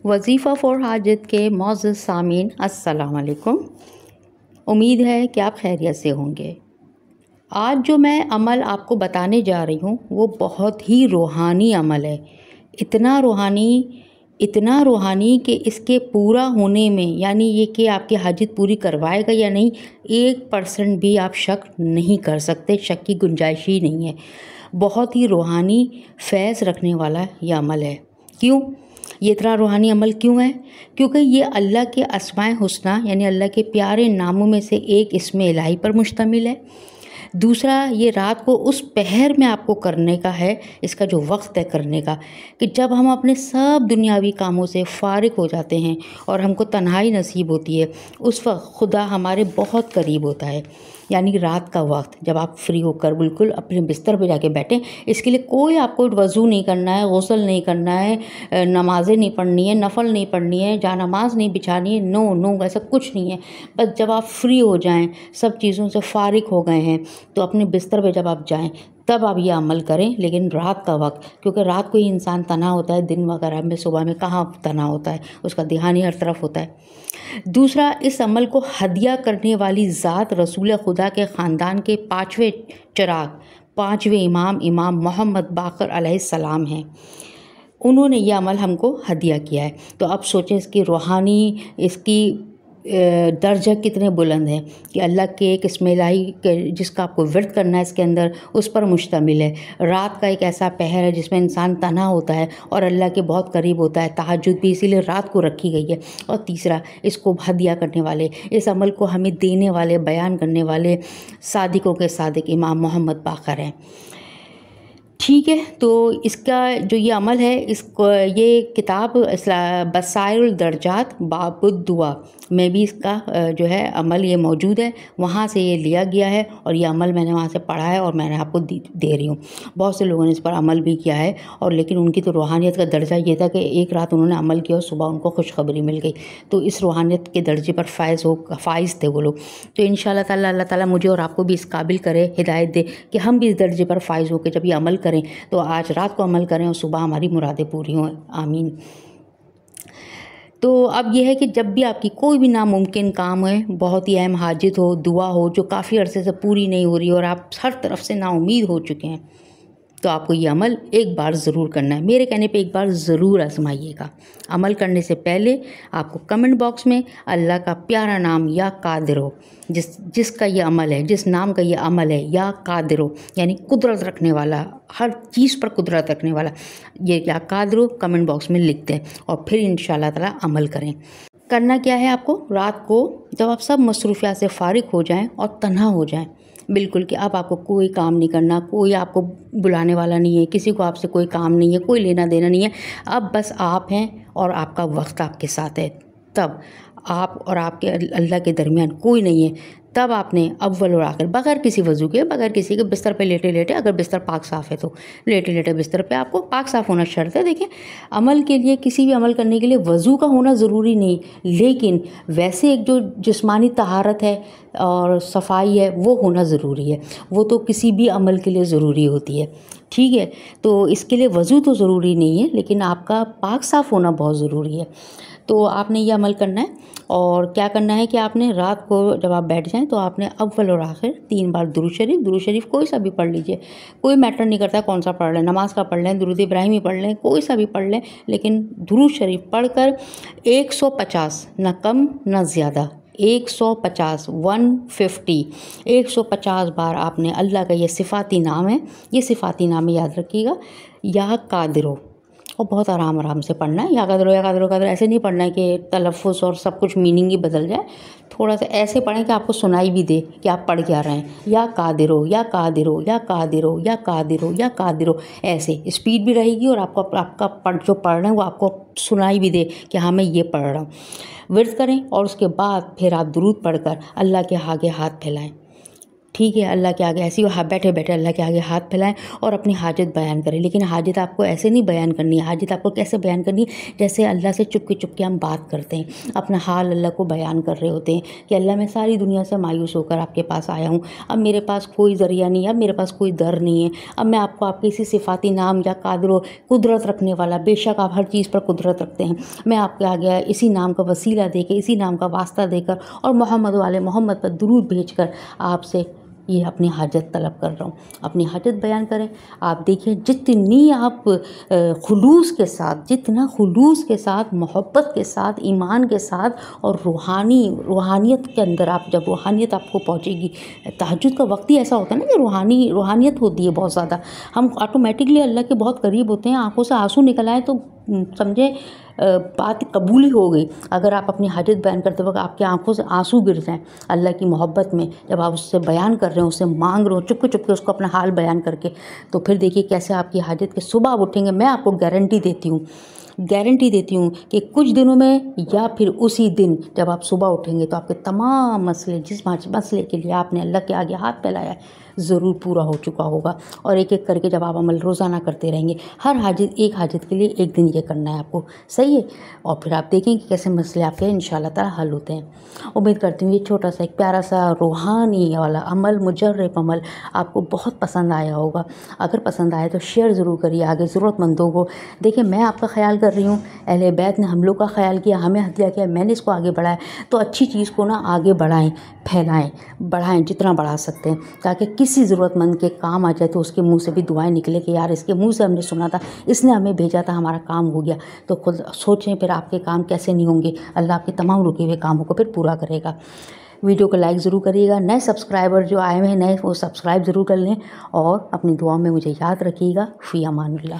वज़ीफ़ा for हाजित के मौजूद सामीन अस्सलाम वालेकुम। उम्मीद है कि आप खैरियत से होंगे। आज जो मैं अमल आपको बताने जा रही हूँ वो बहुत ही रूहानी अमल है। इतना रूहानी कि इसके पूरा होने में यानी ये कि आपकी हाजित पूरी करवाएगा या नहीं 1% भी आप शक नहीं कर सकते, शक की गुंजाइश ही नहीं है। बहुत ही रूहानी फैज़ रखने वाला ये अमल है। क्यों? ये इतना रूहानी अमल क्यों है? क्योंकि ये अल्लाह के अस्माए हुस्ना यानी अल्लाह के प्यारे नामों में से एक इस्मे इलाही पर मुश्तमिल है। दूसरा, ये रात को उस पहर में आपको करने का है, इसका जो वक्त है करने का, कि जब हम अपने सब दुनियावी कामों से फ़ारिग हो जाते हैं और हमको तन्हाई नसीब होती है, उस वक्त खुदा हमारे बहुत करीब होता है। यानी रात का वक्त जब आप फ्री होकर बिल्कुल अपने बिस्तर पे जाके बैठें, इसके लिए कोई आपको वज़ू नहीं करना है, गुस्ल नहीं करना है, नमाज़ें नहीं पढ़नी है, नफल नहीं पढ़नी है, जानमाज़ नहीं बिछानी है, नो ऐसा कुछ नहीं है। बस जब आप फ्री हो जाएं, सब चीज़ों से फ़ारिग हो गए हैं, तो अपने बिस्तर पे जब आप जाएं तब आप ये अमल करें, लेकिन रात का वक्त, क्योंकि रात को ही इंसान तना होता है, दिन वगैरह में सुबह में कहाँ तना होता है, उसका ध्यान ही हर तरफ होता है। दूसरा, इस अमल को हदिया करने वाली ज़ात रसूल खुदा के ख़ानदान के 5वें चिराग, 5वें इमाम मोहम्मद बाक़र अलैहिस्सलाम हैं। उन्होंने यह अमल हमको हदिया किया है। तो अब सोचें इसकी रूहानी, इसकी दर्जा कितने बुलंद है कि अल्लाह के एक इस्मे इलाही के जिसका आपको विर्द करना है इसके अंदर, उस पर मुश्तमिल है। रात का एक ऐसा पहर है जिसमें इंसान तना होता है और अल्लाह के बहुत करीब होता है। तहज्जुद भी इसीलिए रात को रखी गई है। और तीसरा, इसको हदिया करने वाले, इस अमल को हमें देने वाले, बयान करने वाले सादिकों के सादिक इमाम मोहम्मद बाक़र हैं। ठीक है, तो इसका जो ये अमल है, इसको ये किताब बसाइरुल दर्जात बाबुद दुआ में भी इसका जो है अमल ये मौजूद है। वहाँ से ये लिया गया है और ये अमल मैंने वहाँ से पढ़ा है और मैंने आपको दे रही हूँ। बहुत से लोगों ने इस पर अमल भी किया है, और लेकिन उनकी तो रूहानियत का दर्जा ये था कि एक रात उन्होंने अमल किया और सुबह उनको खुशखबरी मिल गई। तो इस रूहानियत के दर्जे पर फ़ाइज़ थे वो लोग। तो इंशाअल्लाह ताला अल्लाह ताला मुझे और आपको भी इस काबिल करे, हिदायत दे कि हम भी इस दर्जे पर फ़ाइज़ होकर जब ये अमल करें तो आज रात को अमल करें और सुबह हमारी मुरादें पूरी हों। आमीन। तो अब यह है कि जब भी आपकी कोई भी नामुमकिन काम है, बहुत ही अहम हाजित हो, दुआ हो जो काफ़ी अरसे से पूरी नहीं हो रही और आप हर तरफ से नाउम्मीद हो चुके हैं, तो आपको ये अमल एक बार ज़रूर करना है। मेरे कहने पे एक बार ज़रूर आजमाइएगा। अमल करने से पहले आपको कमेंट बॉक्स में अल्लाह का प्यारा नाम या कादिरो, जिसका ये अमल है, जिस नाम का ये अमल है, या कादिरो यानी कुदरत रखने वाला, हर चीज़ पर कुदरत रखने वाला, ये या कादिरो कमेंट बॉक्स में लिख दें और फिर इंशाअल्लाह ताला अमल करें। करना क्या है आपको, रात को जब आप सब मसरूफियात से फ़ारिग हो जाएं और तन्हा हो जाएं बिल्कुल, कि अब आपको कोई काम नहीं करना, कोई आपको बुलाने वाला नहीं है, किसी को आपसे कोई काम नहीं है, कोई लेना देना नहीं है, अब बस आप हैं और आपका वक्त आपके साथ है। तब आप और आपके अल्लाह के दरमियान कोई नहीं है। तब आपने अव्वल और आखिर बगैर किसी वज़ू के, बगैर किसी के बिस्तर पे लेटे लेटे, अगर बिस्तर पाक साफ़ है तो लेटे लेटे बिस्तर पे आपको पाक साफ़ होना शर्त है। देखिए, अमल के लिए, किसी भी अमल करने के लिए वज़ू का होना ज़रूरी नहीं, लेकिन वैसे एक जो जिस्मानी तहारत है और सफाई है वो होना ज़रूरी है। वो तो किसी भी अमल के लिए ज़रूरी होती है। ठीक है, तो इसके लिए वज़ू तो ज़रूरी नहीं है, लेकिन आपका पाक साफ़ होना बहुत ज़रूरी है। तो आपने ये अमल करना है। और क्या करना है कि आपने रात को जब आप बैठ जाएं तो आपने अव्वल और आखिर 3 बार दुरूद शरीफ कोई सा भी पढ़ लीजिए, कोई मैटर नहीं करता कौन सा पढ़ लें, नमाज का पढ़ लें, दुरूद इब्राहिमी पढ़ लें, कोई सा भी पढ़ लें, लेकिन दुरूद शरीफ पढ़कर 150, न कम न ज़्यादा, 150 150 बार आपने अल्लाह का ये सिफ़ाती नाम है, ये सिफ़ाती नाम याद रखिएगा, या कादिरो, और बहुत आराम से पढ़ना है। या कादिरो ऐसे नहीं पढ़ना है कि तलफ़ुज़ और सब कुछ मीनिंग ही बदल जाए। थोड़ा सा ऐसे पढ़ें कि आपको सुनाई भी दे कि आप पढ़ क्या रहे हैं। या कादिरो, या कादिरो, या कादिरो, या कादिरो, या कादिरो, ऐसे स्पीड भी रहेगी और आपका जो पढ़ रहे हैं वो आपको सुनाई भी दे कि हाँ मैं ये पढ़ रहा हूँ। विर्द करें और उसके बाद फिर आप दुरूद पढ़कर अल्लाह के आगे हाथ फैलाएं। ठीक है, अल्लाह के आगे ऐसे ही बैठे बैठे अल्लाह के आगे हाथ फैलाएं और अपनी हाजत बयान करें। लेकिन हाजत आपको ऐसे नहीं बयान करनी है, हाजत आपको कैसे बयान करनी है, जैसे अल्लाह से चुपके हम बात करते हैं, अपना हाल अल्लाह को बयान कर रहे होते हैं कि अल्लाह मैं सारी दुनिया से मायूस होकर आपके पास आया हूँ, अब मेरे पास कोई ज़रिया नहीं है, अब मेरे पास कोई दर नहीं है, अब मैं आपको आपके इसी सिफाती नाम या कादर कुदरत रखने वाला, बेशक आप हर चीज़ पर कुदरत रखते हैं, मैं आपके आगे इसी नाम का वसीला देकर, इसी नाम का वास्ता देकर और मोहम्मद वाले मोहम्मद पर दुरूद भेजकर आपसे ये अपनी हाजत तलब कर रहा हूँ। अपनी हाजत बयान करें। आप देखिए जितनी आप खुलूस के साथ, जितना खुलूस के साथ, मोहब्बत के साथ, ईमान के साथ और रूहानियत के अंदर आप जब रूहानियत आपको पहुँचेगी, तहज्जुद का वक्त ही ऐसा होता है ना कि रूहानियत होती है बहुत ज़्यादा, हम ऑटोमेटिकली अल्लाह के बहुत करीब होते हैं, आंखों से आंसू निकल आए तो समझे बात कबूल ही हो गई। अगर आप अपनी हाजत बयान करते वक्त आपकी आंखों से आंसू गिर जाएं अल्लाह की मोहब्बत में, जब आप उससे बयान कर रहे हो, उससे मांग रहे हो चुपके उसको अपना हाल बयान करके, तो फिर देखिए कैसे आपकी हाजत के सुबह आप उठेंगे। मैं आपको गारंटी देती हूँ कि कुछ दिनों में या फिर उसी दिन जब आप सुबह उठेंगे तो आपके तमाम मसले, जिस मसले के लिए आपने अल्लाह के आगे हाथ फैलाया है, ज़रूर पूरा हो चुका होगा। और एक एक करके जब आप अमल रोज़ाना करते रहेंगे, हर एक हाजत के लिए एक दिन ये करना है आपको, सही है। और फिर आप देखेंगे कैसे मसले आपके इंशाअल्लाह ताला हल होते हैं। उम्मीद करती हूँ ये छोटा सा एक प्यारा सा रूहानी वाला अमल, मुजर्रब अमल आपको बहुत पसंद आया होगा। अगर पसंद आए तो शेयर ज़रूर करिए आगे ज़रूरतमंदों को। देखिए मैं आपका ख्याल कर रही हूँ, अहले बैत ने हम लोग का ख्याल किया, हमें हदिया किया, मैंने इसको आगे बढ़ाया, तो अच्छी चीज़ को ना आगे बढ़ाएं, फैलाएं, बढ़ाएं जितना बढ़ा सकते हैं, ताकि किसी ज़रूरतमंद के काम आ जाए तो उसके मुंह से भी दुआएं निकले कि यार इसके मुंह से हमने सुना था, इसने हमें भेजा था, हमारा काम हो गया। तो खुद सोचें फिर आपके काम कैसे नहीं होंगे, अल्लाह आपके तमाम रुके हुए कामों को फिर पूरा करेगा। वीडियो को लाइक ज़रूर करिएगा। नए सब्सक्राइबर जो आए हुए हैं नए, वो सब्सक्राइब ज़रूर कर लें और अपनी दुआओं में मुझे याद रखिएगा। फ़ी अमानिल्लाह।